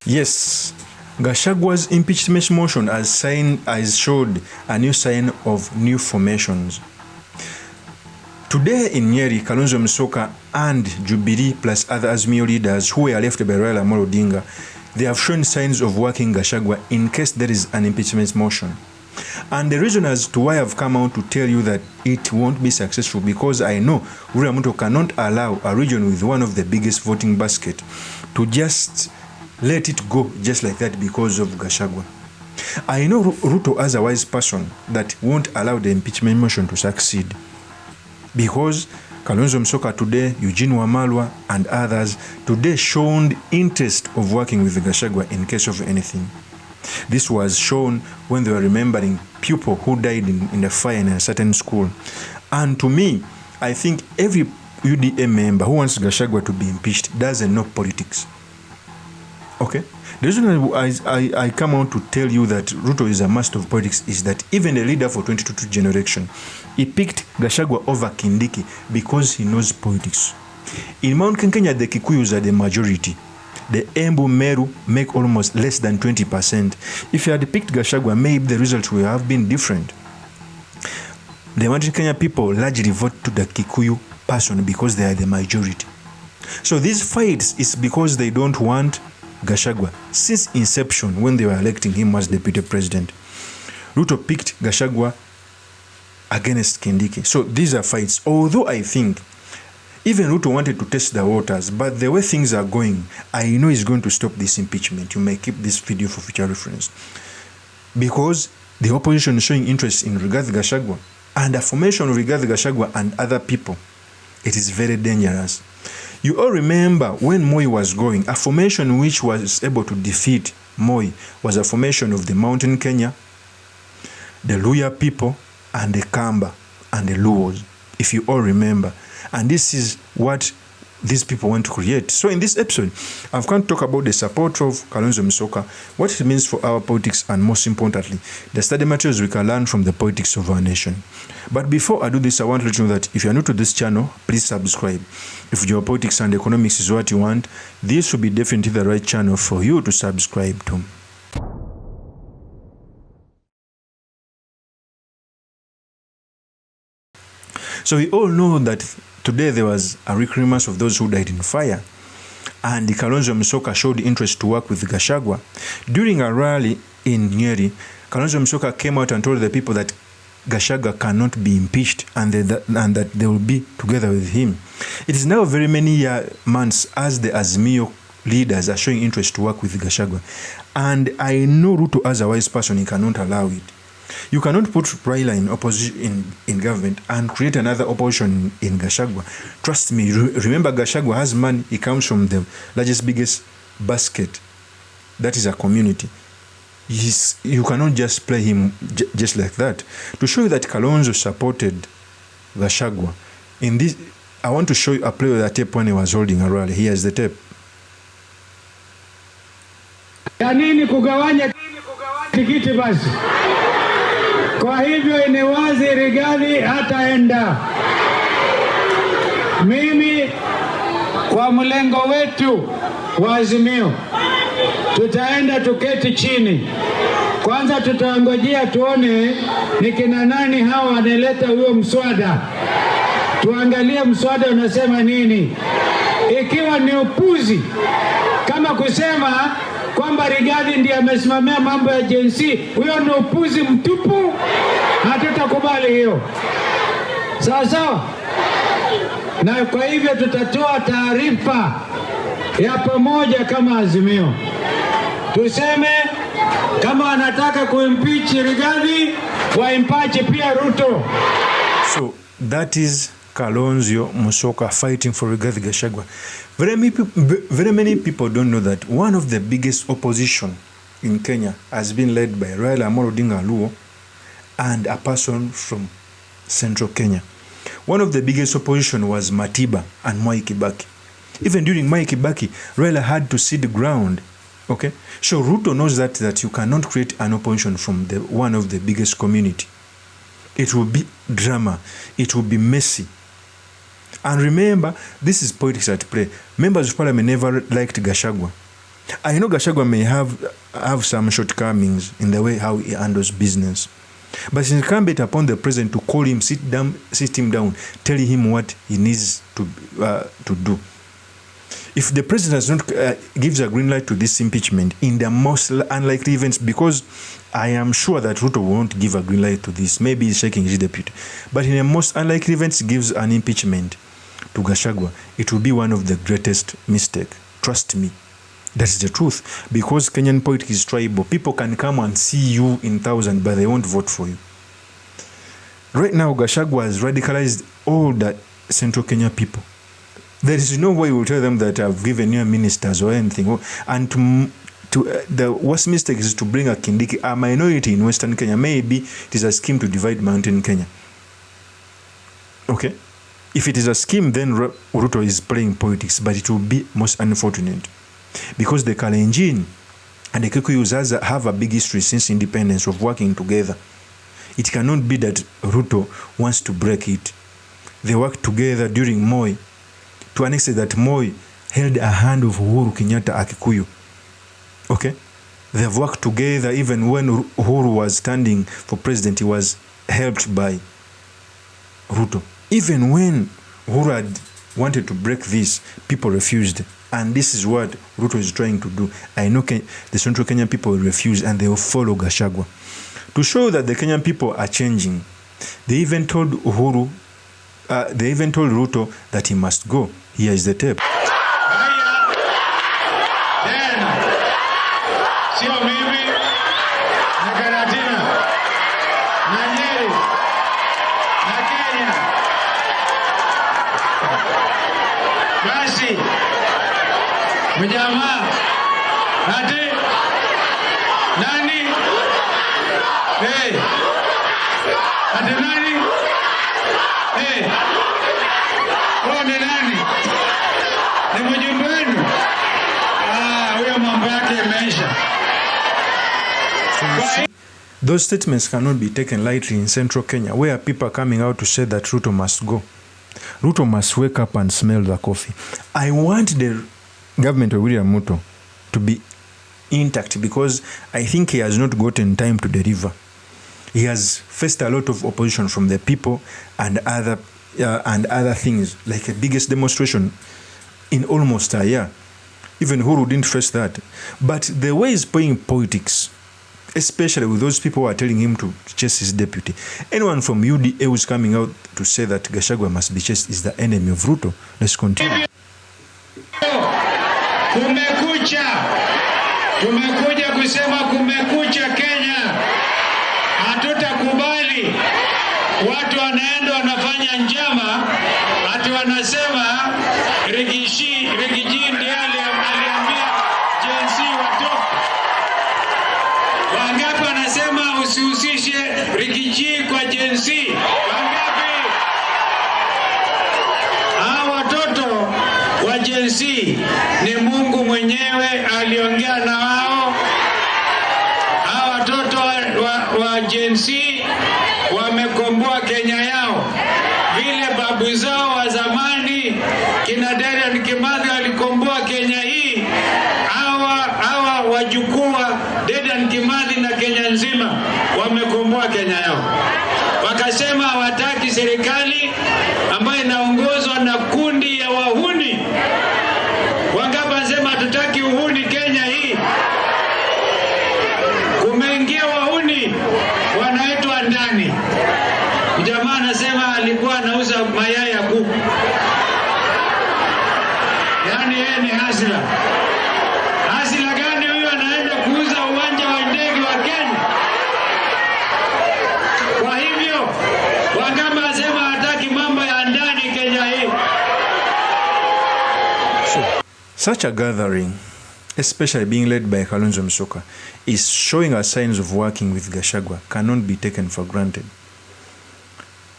Yes, Gachagua's impeachment motion has showed a new sign of new formations. Today in Nyeri, Kalonzo Musyoka and Jubilee plus other Azimio leaders who were left by Raila Amolo Odinga, they have shown signs of working Gachagua in case there is an impeachment motion. And the reason as to why I've come out to tell you that it won't be successful, because I know William Ruto cannot allow a region with one of the biggest voting basket to just let it go just like that because of Gachagua. I know Ruto as a wise person that won't allow the impeachment motion to succeed, because Kalonzo Musyoka today, Eugene Wamalwa and others today shown interest of working with Gachagua in case of anything. This was shown when they were remembering people who died in a fire in a certain school. And to me, I think every UDA member who wants Gachagua to be impeached doesn't know politics. Okay? The reason I come out to tell you that Ruto is a master of politics is that even the leader for 2022 generation, he picked Gachagua over Kindiki because he knows politics. In Mount Kenya, the Kikuyus are the majority. The Embu Meru make almost less than 20%. If you had picked Gachagua, maybe the result would have been different. The Mount Kenya people largely vote to the Kikuyu person because they are the majority. So these fights is because they don't want Gachagua. Since inception, when they were electing him as deputy president, Ruto picked Gachagua against Kindiki. So these are fights. Although I think even Ruto wanted to test the waters, but the way things are going, I know he's going to stop this impeachment. You may keep this video for future reference. Because the opposition is showing interest in Rigathi Gachagua, and the formation of Rigathi Gachagua and other people, it is very dangerous. You all remember when Moi was going, a formation which was able to defeat Moi was a formation of the Mountain Kenya, the Luya people, and the Kamba, and the Luos, if you all remember. And this is what these people want to create. So in this episode, I've come to talk about the support of Kalonzo Musyoka, what it means for our politics, and most importantly, the study materials we can learn from the politics of our nation. But before I do this, I want to let you know that if you're new to this channel, please subscribe. If geopolitics and economics is what you want, this will be definitely the right channel for you to subscribe to. So we all know that today there was a recurrence of those who died in fire, and Kalonzo Musyoka showed interest to work with Gachagua. During a rally in Nyeri, Kalonzo Musyoka came out and told the people that Gachagua cannot be impeached and that they will be together with him. It is now very many months as the Azimio leaders are showing interest to work with Gachagua, and I know Ruto as a wise person, he cannot allow it. You cannot put Raila in opposition in government and create another opposition in Gachagua. Trust me, remember Gachagua has money. He comes from the biggest basket. That is a community. You cannot just play him just like that. To show you that Kalonzo supported Gachagua, in this, I want to show you a play with a tape when he was holding a rally. Here's the tape. Yanini kugawanya tikiti basi. Kwa hivyo ni wazi Rigathi hataenda. Mimi kwa mlengo wetu wa Azimio tutaenda tuketi chini. Kwanza tutangojea tuone ni kina nani hawa wanaleta huyo mswada. Tuangalie mswada unasema nini. Ikiwa ni upuzi kama kusema kwamba Rigathi ndiye amesimamia mambo ya jinsi, huyo ni upuzi mtupu, hatutakubali hiyo. Sawa? Na kwa hivyo tutatoa taarifa ya pamoja kama Azimio. Tuseme kama wanataka kuimpeach Rigathi, waimpeach pia Ruto. So that is Kalonzo Musyoka fighting for Rigathi Gachagua. Very many people don't know that one of the biggest opposition in Kenya has been led by Raila Amolo Odinga Luo and a person from Central Kenya. One of the biggest opposition was Matiba and Mwai Kibaki. Even during Mwai Kibaki, Raila had to cede ground. Okay, so Ruto knows that you cannot create an opposition from one of the biggest community. It will be drama. It will be messy. And remember, this is politics at play. Members of parliament never liked Gachagua. I know Gachagua may have some shortcomings in the way how he handles business, but it's incumbent upon the president to call him, sit him down, tell him what he needs to do. If the president does not gives a green light to this impeachment in the most unlikely events, because I am sure that Ruto won't give a green light to this, maybe he's shaking his deputy, but in the most unlikely events gives an impeachment to Gachagua, it will be one of the greatest mistakes. Trust me. That's the truth. Because Kenyan politics is tribal. People can come and see you in thousands, but they won't vote for you. Right now, Gachagua has radicalized all the Central Kenya people. There is no way you will tell them that I've given you ministers or anything. And the worst mistake is to bring a Kindiki, a minority in Western Kenya. Maybe it is a scheme to divide Mountain Kenya. Okay? If it is a scheme, then Ruto is playing politics, but it will be most unfortunate. Because the Kalenjin and the Kikuyus have a big history since independence of working together. It cannot be that Ruto wants to break it. They worked together during Moi, to an extent that Moi held a hand of Uhuru Kenyatta a Kikuyu. Okay? They have worked together even when Uhuru was standing for president, he was helped by Ruto. Even when Uhuru had wanted to break this, people refused. And this is what Ruto is trying to do. I know the Central Kenyan people will refuse and they will follow Gachagua. To show that the Kenyan people are changing, they even told Ruto that he must go. Here is the tape. Mjamaa ati nani? Hey, ati nani? Hey, huyo ni nani? Ni mjumbe wenu? Huyo mambo yake imeisha. Those statements cannot be taken lightly in Central Kenya, where people are coming out to say that Ruto must go. Ruto must wake up and smell the coffee. I want the government of William Ruto to be intact because I think he has not gotten time to deliver. He has faced a lot of opposition from the people and other things, like the biggest demonstration in almost a year. Even Uhuru didn't face that. But the way he's playing politics, especially with those people who are telling him to chase his deputy, anyone from UDA who is coming out to say that Gachagua must be chased is the enemy of Ruto. Let's continue. Kumekucha. Tumekuja kusema kumekucha Kenya. Hatutakubali watu wanaenda wanafanya njama, ati wanasema Rigiji ndiye aliambia jinsi watoke. Wangapi wanasema usihusishe Rigiji kwa jinsi? Wangapi? Hao watoto wa jinsi ni Mungu mwenyewe aliongea na wao. Hao watoto wa jinsi wamekomboa Kenya yao, vile babu zao wa zamani kina Dedan Kimathi walikomboa Kenya hii. Hawa wajukuu wa Dedan Kimathi na Kenya nzima wamekomboa Kenya yao. Wakasema hawataki serikali ambayo inaongozwa na kundi ya wahuni. Wangapi wanasema hatutaki uhuni Kenya hii? Kumeingia wahuni wanaitwa ndani. Jamaa anasema alikuwa anauza mayai ya kuku. Yaani yeye ni hasira. Hasira gani huyo anaenda kuuza uwanja wa ndege wa Kenya? Kwa hivyo wangapi wanasema hataki mambo ya ndani Kenya hii? Such a gathering, especially being led by Kalonzo Musyoka, is showing us signs of working with Gachagua, cannot be taken for granted.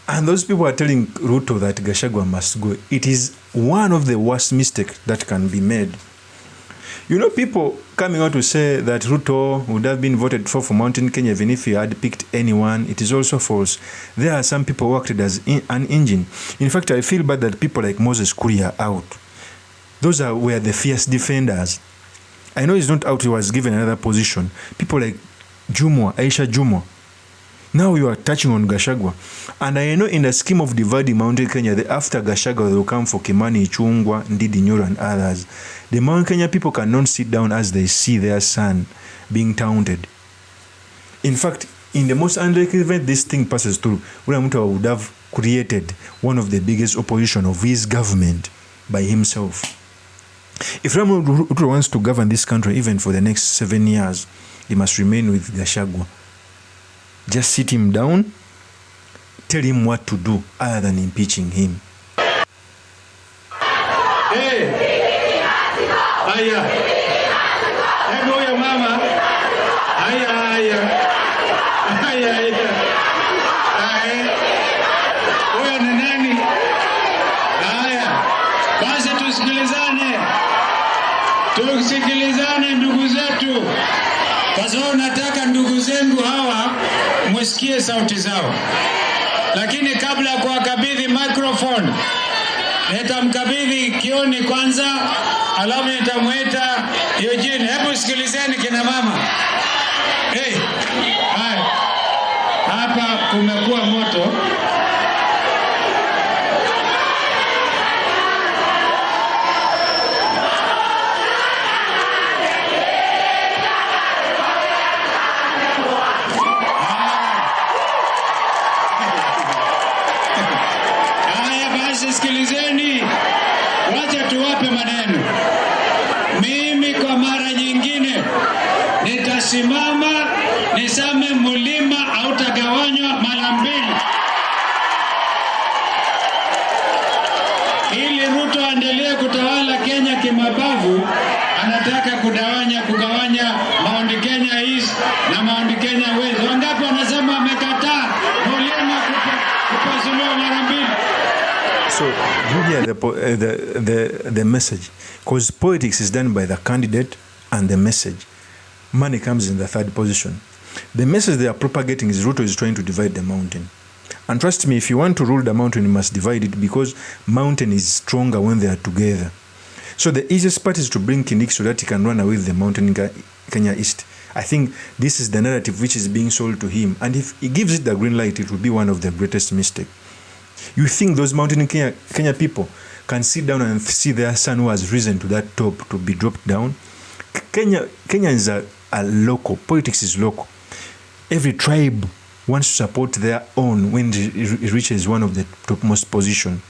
And those people are telling Ruto that Gachagua must go. It is one of the worst mistakes that can be made. You know, people coming out to say that Ruto would have been voted for Mountain Kenya even if he had picked anyone, it is also false. There are some people who acted as an engine. In fact, I feel bad that people like Moses Kuria are out. Those were the fierce defenders. I know he's not out, he was given another position. People like Aisha Jumwa. Now you are touching on Gachagua. And I know in the scheme of dividing Mountain Kenya, after Gachagua, they will come for Kimani Ichung'wah, Ndindi Nyoro, and others. The Mount Kenya people cannot sit down as they see their son being taunted. In fact, in the most unlikely event this thing passes through, William Ruto would have created one of the biggest opposition of his government by himself. If William Ruto wants to govern this country even for the next 7 years, he must remain with Gachagua. Just sit him down, tell him what to do other than impeaching him. Hey! Aya! Hebu huyo mama! Aya! Huyo ni nani? Aya! Basi tusikilizane ndugu zetu. Kwa sababu nataka ndugu zangu hawa musikie sauti zao. Lakini kabla ya kuwakabidhi microphone, nitamkabidhi Kioni kwanza, alafu nitamwita Eugene. Hebu sikilizeni kina mama. Hey, hai. Hapa kumekuwa moto. Sikilizeni, wacha tuwape maneno. Mimi kwa mara nyingine nitasimama nisame mlima hautagawanywa mara mbili. Ili Ruto aendelee kutawala Kenya kimabavu, anataka kugawanya Mount Kenya East na Mount Kenya West. Wangapi wanasema amekataa mlima kupasuliwa mara mbili? So you hear the message, because politics is done by the candidate and the message. Money comes in the third position. The message they are propagating is Ruto is trying to divide the mountain. And trust me, if you want to rule the mountain, you must divide it, because mountain is stronger when they are together. So the easiest part is to bring Kindiki so that he can run away with the mountain in Kenya East. I think this is the narrative which is being sold to him. And if he gives it the green light, it will be one of the greatest mistakes. You think those mountain Kenya people can sit down and see their son who has risen to that top to be dropped down? Kenya is a local. Politics is local. Every tribe wants to support their own when it reaches one of the topmost position.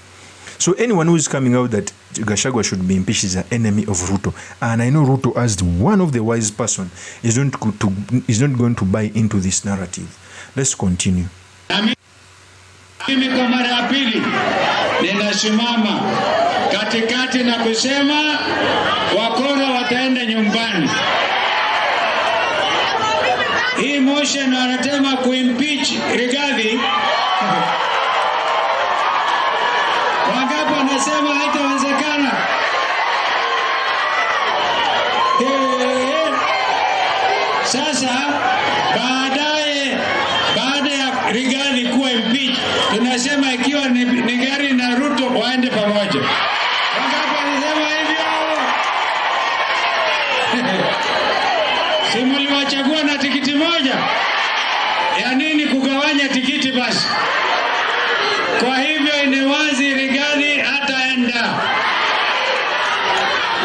So anyone who is coming out that Gachagua should be impeached is an enemy of Ruto. And I know Ruto, as one of the wise person, is not going to buy into this narrative. Let's continue. Mimi kwa mara ya pili ninasimama katikati na kusema wakora wataenda nyumbani. Hii motion wanatema kuimpeach Rigathi. Wangapi wanasema haitawezekana? Sasa baada ya Rigathi kuwa impeach, tunasema ikiwa ni gari na Ruto waende pamoja. Wangapi wanasema hivyo? Si mliwachagua na tikiti moja? Ya nini kugawanya tikiti basi? Kwa hivyo ni wazi Rigathi hataenda.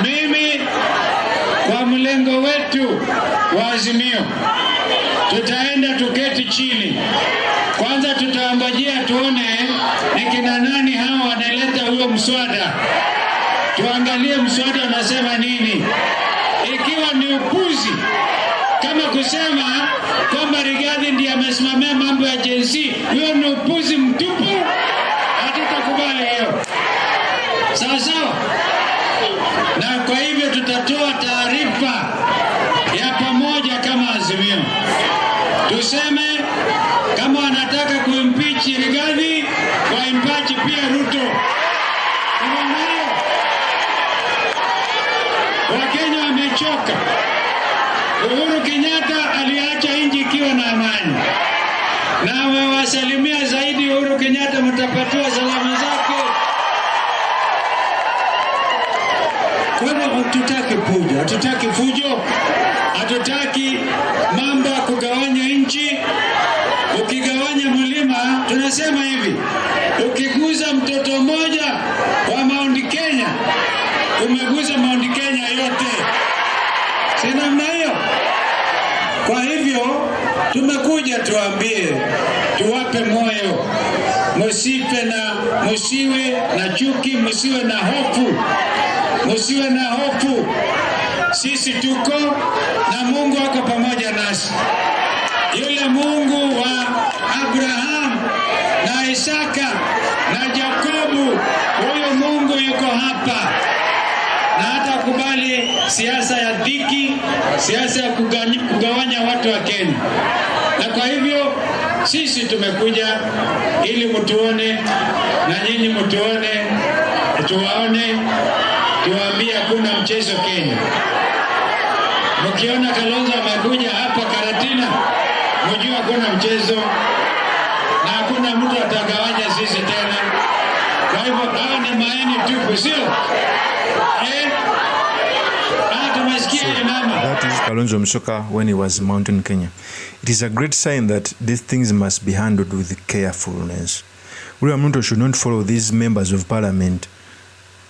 Mimi kwa mlengo wetu wa Azimio tutaenda tuketi chini. Kwanza tutaangojea tuone ni kina nani hao wanaleta huo mswada. Tuangalie mswada unasema nini. Ikiwa ni upuzi kama kusema kwamba Rigathi ndiye amesimamia mambo ya Gen Z, hiyo ni upuzi mtupu. Hatutakubali hiyo. Sawa sawa? Na kwa hivyo tutatoa taarifa ya pamoja kama Azimio. Tuseme kama wanataka kuimpeach Rigathi, waimpeach pia Ruto. Wakenya wamechoka. Uhuru Kenyatta aliacha nchi ikiwa na amani. Na wawasalimia zaidi Uhuru Kenyatta, mtapatiwa salama zake. Kwa hivyo tutake puja. Hatutaki fujo, hatutaki mambo ya kugawanya nchi. Ukigawanya mlima, tunasema hivi, ukiguza mtoto mmoja wa Mount Kenya, umeguza Mount Kenya yote. Si namna hiyo? Kwa hivyo tumekuja tuambie, tuwape moyo, musiwe na chuki, musiwe na hofu, musiwe na hofu. Sisi tuko na Mungu ako pamoja nasi. Yule Mungu wa Abraham na Isaka na Yakobo, huyo Mungu yuko hapa, na hata kubali siasa ya dhiki, siasa ya kugawanya watu wa Kenya. Na kwa hivyo sisi tumekuja ili mtuone na nyinyi mtuone, tuwaone, tuwaambie hakuna mchezo Kenya. Mkiona Kalonzo amekuja hapa Karatina, mjue hakuna mchezo na hakuna mtu atagawanya sisi tena. Kwa hivyo hao ni maeni tupu, sio? That is Kalonzo Musyoka when he was in Mountain Kenya. It is a great sign that these things must be handled with carefulness. William Ruto should not follow these members of parliament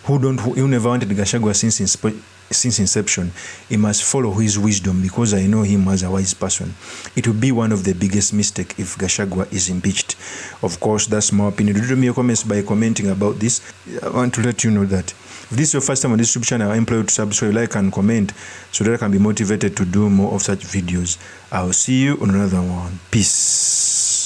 who never wanted Gachagua since inception. He must follow his wisdom, because I know him as a wise person. It will be one of the biggest mistakes if Gachagua is impeached. Of course, that's my opinion. Do me your comments by commenting about this. I want to let you know that if this is your first time on this YouTube channel, I implore you to subscribe, like, and comment so that I can be motivated to do more of such videos. I'll see you on another one. Peace.